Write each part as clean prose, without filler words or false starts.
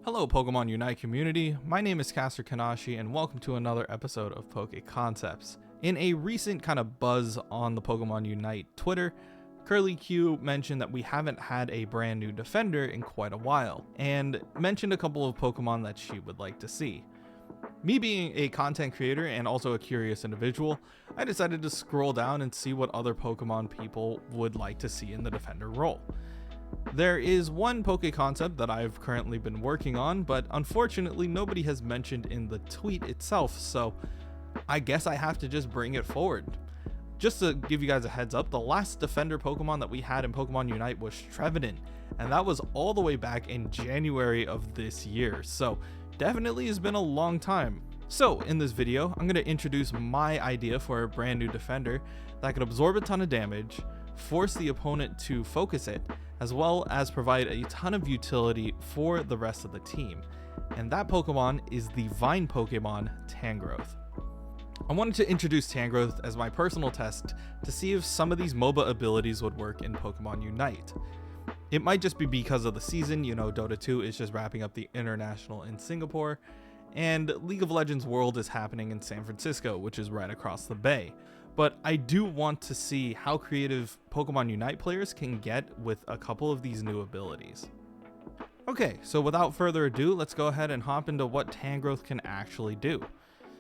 Hello Pokemon Unite community, my name is Caster Kanashi and welcome to another episode of PokeConcepts. In a recent kind of buzz on the Pokemon Unite Twitter, Curly Q mentioned that we haven't had a brand new defender in quite a while, and mentioned a couple of Pokemon that she would like to see. Me being a content creator and also a curious individual, I decided to scroll down and see what other Pokemon people would like to see in the defender role. There is one PokeConcept that I've currently been working on, but unfortunately nobody has mentioned in the tweet itself, so I guess I have to just bring it forward. Just to give you guys a heads up, the last defender Pokemon that we had in Pokemon Unite was Trevenant, and that was all the way back in January of this year, so definitely has been a long time. So in this video, I'm going to introduce my idea for a brand new defender that could absorb a ton of damage, force the opponent to focus it, as well as provide a ton of utility for the rest of the team. And that Pokemon is the Vine Pokemon Tangrowth. I wanted to introduce Tangrowth as my personal test to see if some of these MOBA abilities would work in Pokemon Unite. It might just be because of the season, you know, Dota 2 is just wrapping up the International in Singapore, and League of Legends World is happening in San Francisco, which is right across the bay. But I do want to see how creative Pokemon Unite players can get with a couple of these new abilities. Okay, so without further ado, let's go ahead and hop into what Tangrowth can actually do.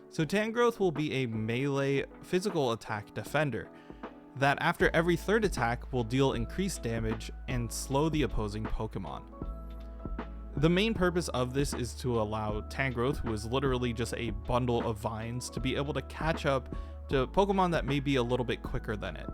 So Tangrowth will be a melee physical attack defender that after every third attack will deal increased damage and slow the opposing Pokemon. The main purpose of this is to allow Tangrowth, who is literally just a bundle of vines, to be able to catch up to Pokemon that may be a little bit quicker than it.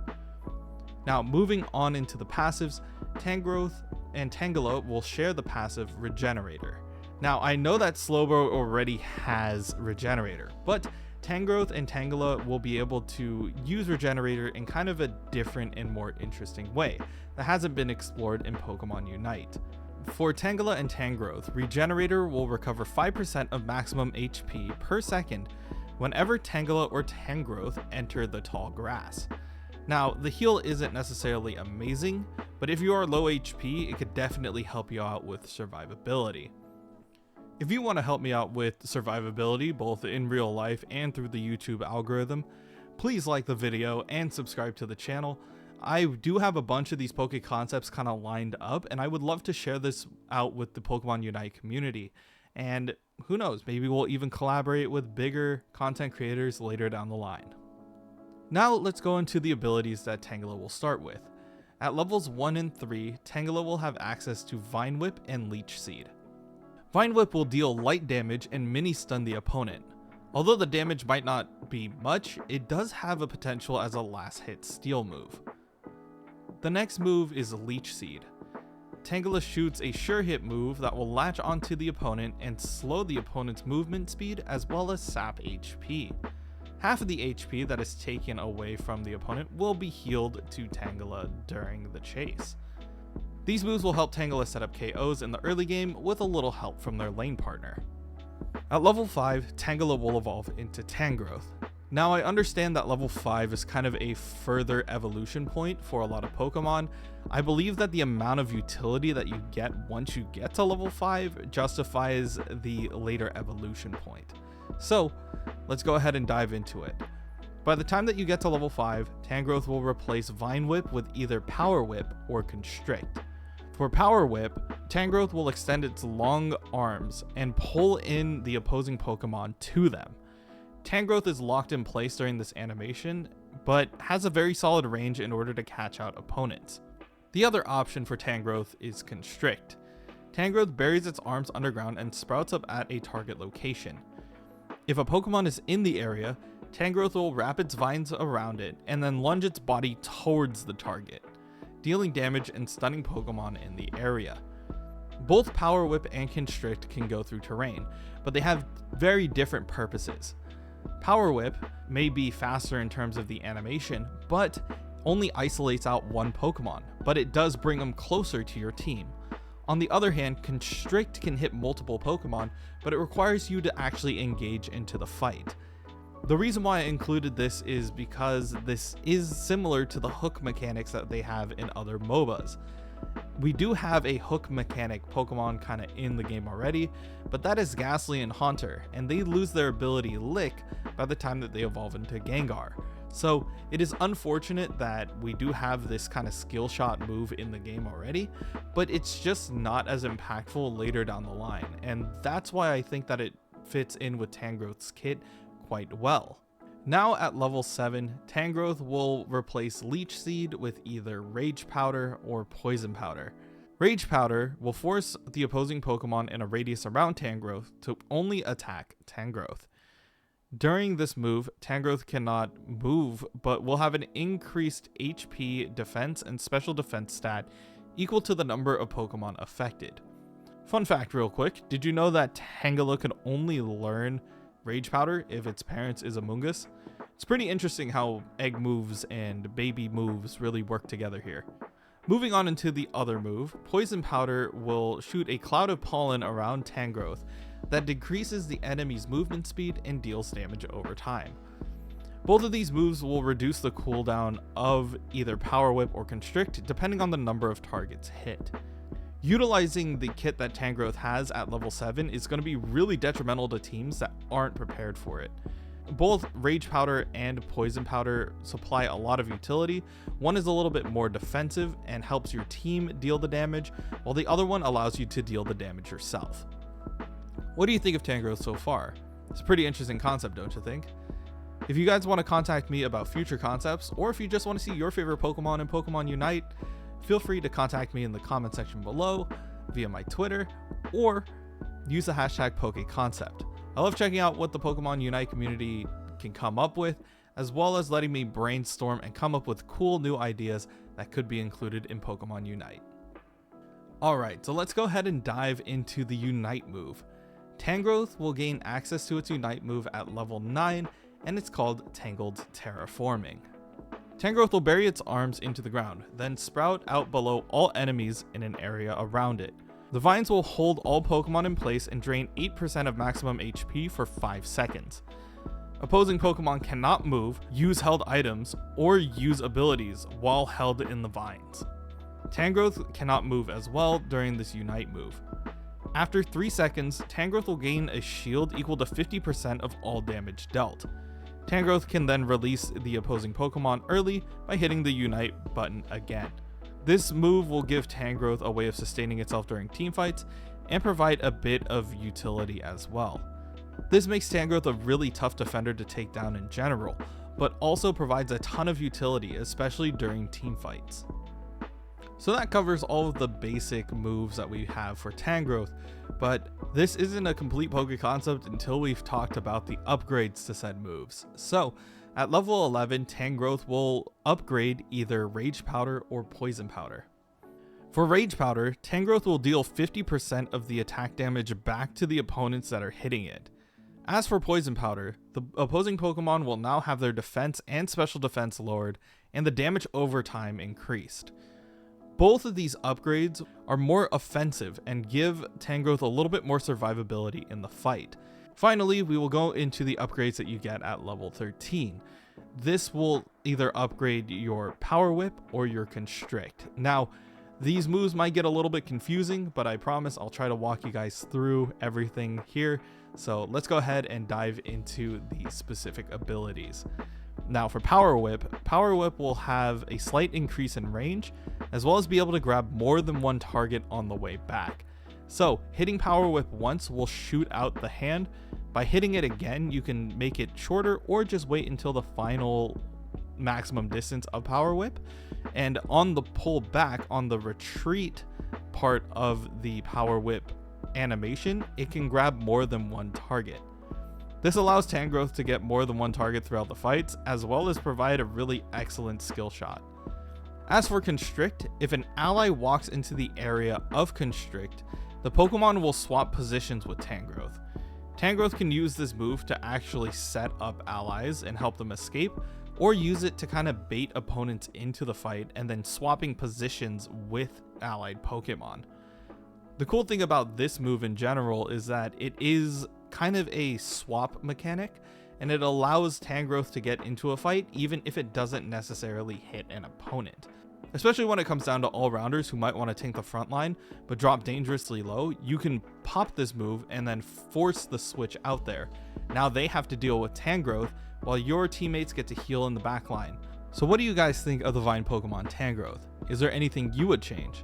Now moving on into the passives, Tangrowth and Tangela will share the passive Regenerator. Now I know that Slowbro already has Regenerator, but Tangrowth and Tangela will be able to use Regenerator in kind of a different and more interesting way that hasn't been explored in Pokemon Unite. For Tangela and Tangrowth, Regenerator will recover 5% of maximum HP per second whenever Tangela or Tangrowth enter the tall grass. Now, the heal isn't necessarily amazing, but if you are low HP, it could definitely help you out with survivability. If you want to help me out with survivability, both in real life and through the YouTube algorithm, please like the video and subscribe to the channel. I do have a bunch of these PokeConcepts kind of lined up, and I would love to share this out with the Pokemon Unite community. And who knows, maybe we'll even collaborate with bigger content creators later down the line. Now let's go into the abilities that Tangela will start with. At levels 1 and 3, Tangela will have access to Vine Whip and Leech Seed. Vine Whip will deal light damage and mini stun the opponent. Although the damage might not be much, it does have a potential as a last hit steal move. The next move is Leech Seed. Tangela shoots a sure hit move that will latch onto the opponent and slow the opponent's movement speed as well as sap HP. Half of the HP that is taken away from the opponent will be healed to Tangela during the chase. These moves will help Tangela set up KOs in the early game with a little help from their lane partner. At level 5, Tangela will evolve into Tangrowth. Now I understand that level 5 is kind of a further evolution point for a lot of Pokemon. I believe that the amount of utility that you get once you get to level 5 justifies the later evolution point. So let's go ahead and dive into it. By the time that you get to level 5, Tangrowth will replace Vine Whip with either Power Whip or Constrict. For Power Whip, Tangrowth will extend its long arms and pull in the opposing Pokemon to them. Tangrowth is locked in place during this animation, but has a very solid range in order to catch out opponents. The other option for Tangrowth is Constrict. Tangrowth buries its arms underground and sprouts up at a target location. If a Pokemon is in the area, Tangrowth will wrap its vines around it and then lunge its body towards the target, dealing damage and stunning Pokemon in the area. Both Power Whip and Constrict can go through terrain, but they have very different purposes. Power Whip may be faster in terms of the animation, but only isolates out one Pokemon, but it does bring them closer to your team. On the other hand, Constrict can hit multiple Pokemon, but it requires you to actually engage into the fight. The reason why I included this is because this is similar to the hook mechanics that they have in other MOBAs. We do have a hook mechanic Pokemon kind of in the game already, but that is Ghastly and Haunter, and they lose their ability Lick by the time that they evolve into Gengar. So it is unfortunate that we do have this kind of skill shot move in the game already, but it's just not as impactful later down the line, and that's why I think that it fits in with Tangrowth's kit quite well. Now at level 7, Tangrowth will replace Leech Seed with either Rage Powder or Poison Powder. Rage Powder will force the opposing Pokemon in a radius around Tangrowth to only attack Tangrowth. During this move, Tangrowth cannot move, but will have an increased HP, defense, and special defense stat equal to the number of Pokemon affected. Fun fact real quick, did you know that Tangela can only learn Rage Powder if its parents is Amoonguss? It's pretty interesting how egg moves and baby moves really work together here. Moving on into the other move, Poison Powder will shoot a cloud of pollen around Tangrowth that decreases the enemy's movement speed and deals damage over time. Both of these moves will reduce the cooldown of either Power Whip or Constrict depending on the number of targets hit. Utilizing the kit that Tangrowth has at level 7 is going to be really detrimental to teams that aren't prepared for it. Both Rage Powder and Poison Powder supply a lot of utility. One is a little bit more defensive and helps your team deal the damage, while the other one allows you to deal the damage yourself. What do you think of Tangrowth so far? It's a pretty interesting concept, don't you think? If you guys want to contact me about future concepts, or if you just want to see your favorite Pokemon in Pokemon Unite, feel free to contact me in the comment section below, via my Twitter, or use the hashtag PokeConcept. I love checking out what the Pokemon Unite community can come up with, as well as letting me brainstorm and come up with cool new ideas that could be included in Pokemon Unite. Alright, so let's go ahead and dive into the Unite move. Tangrowth will gain access to its Unite move at level 9, and it's called Tangled Terraforming. Tangrowth will bury its arms into the ground, then sprout out below all enemies in an area around it. The vines will hold all Pokemon in place and drain 8% of maximum HP for 5 seconds. Opposing Pokemon cannot move, use held items, or use abilities while held in the vines. Tangrowth cannot move as well during this Unite move. After 3 seconds, Tangrowth will gain a shield equal to 50% of all damage dealt. Tangrowth can then release the opposing Pokemon early by hitting the Unite button again. This move will give Tangrowth a way of sustaining itself during teamfights and provide a bit of utility as well. This makes Tangrowth a really tough defender to take down in general, but also provides a ton of utility, especially during teamfights. So that covers all of the basic moves that we have for Tangrowth, but this isn't a complete PokeConcept until we've talked about the upgrades to said moves. So at level 11, Tangrowth will upgrade either Rage Powder or Poison Powder. For Rage Powder, Tangrowth will deal 50% of the attack damage back to the opponents that are hitting it. As for Poison Powder, the opposing Pokemon will now have their defense and special defense lowered, and the damage over time increased. Both of these upgrades are more offensive and give Tangrowth a little bit more survivability in the fight. Finally, we will go into the upgrades that you get at level 13. This will either upgrade your Power Whip or your Constrict. Now, these moves might get a little bit confusing, but I promise I'll try to walk you guys through everything here. So let's go ahead and dive into the specific abilities. Now for Power Whip will have a slight increase in range, as well as be able to grab more than one target on the way back. So hitting Power Whip once will shoot out the hand. By hitting it again, you can make it shorter or just wait until the final maximum distance of Power Whip. And on the pull back, on the retreat part of the Power Whip animation, it can grab more than one target. This allows Tangrowth to get more than one target throughout the fights, as well as provide a really excellent skill shot. As for Constrict, if an ally walks into the area of Constrict, the Pokemon will swap positions with Tangrowth. Tangrowth can use this move to actually set up allies and help them escape, or use it to kind of bait opponents into the fight and then swapping positions with allied Pokemon. The cool thing about this move in general is that it is kind of a swap mechanic, and it allows Tangrowth to get into a fight even if it doesn't necessarily hit an opponent. Especially when it comes down to all-rounders who might want to tank the front line but drop dangerously low, you can pop this move and then force the switch out there. Now they have to deal with Tangrowth while your teammates get to heal in the back line. So what do you guys think of the Vine Pokemon Tangrowth? Is there anything you would change?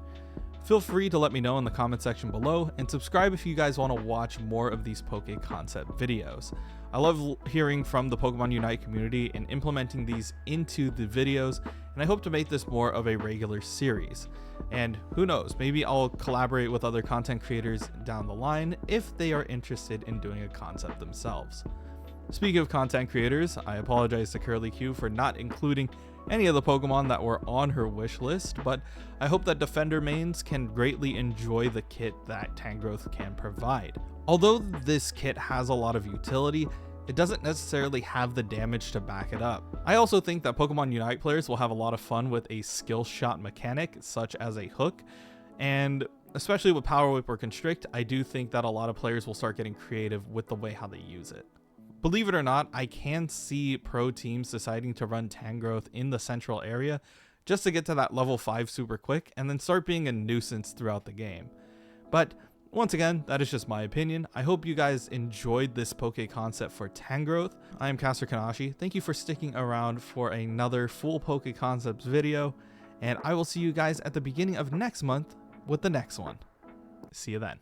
Feel free to let me know in the comment section below, and subscribe if you guys want to watch more of these PokeConcept videos. I love hearing from the Pokemon Unite community and implementing these into the videos, and I hope to make this more of a regular series. And who knows, maybe I'll collaborate with other content creators down the line if they are interested in doing a concept themselves. Speaking of content creators, I apologize to Curly Q for not including any of the Pokemon that were on her wish list, but I hope that Defender mains can greatly enjoy the kit that Tangrowth can provide. Although this kit has a lot of utility, it doesn't necessarily have the damage to back it up. I also think that Pokemon Unite players will have a lot of fun with a skill shot mechanic, such as a hook, and especially with Power Whip or Constrict, I do think that a lot of players will start getting creative with the way how they use it. Believe it or not, I can see pro teams deciding to run Tangrowth in the central area just to get to that level 5 super quick and then start being a nuisance throughout the game. But once again, that is just my opinion. I hope you guys enjoyed this PokeConcept for Tangrowth. I am Caster Kanashi. Thank you for sticking around for another full PokeConcepts video, and I will see you guys at the beginning of next month with the next one. See you then.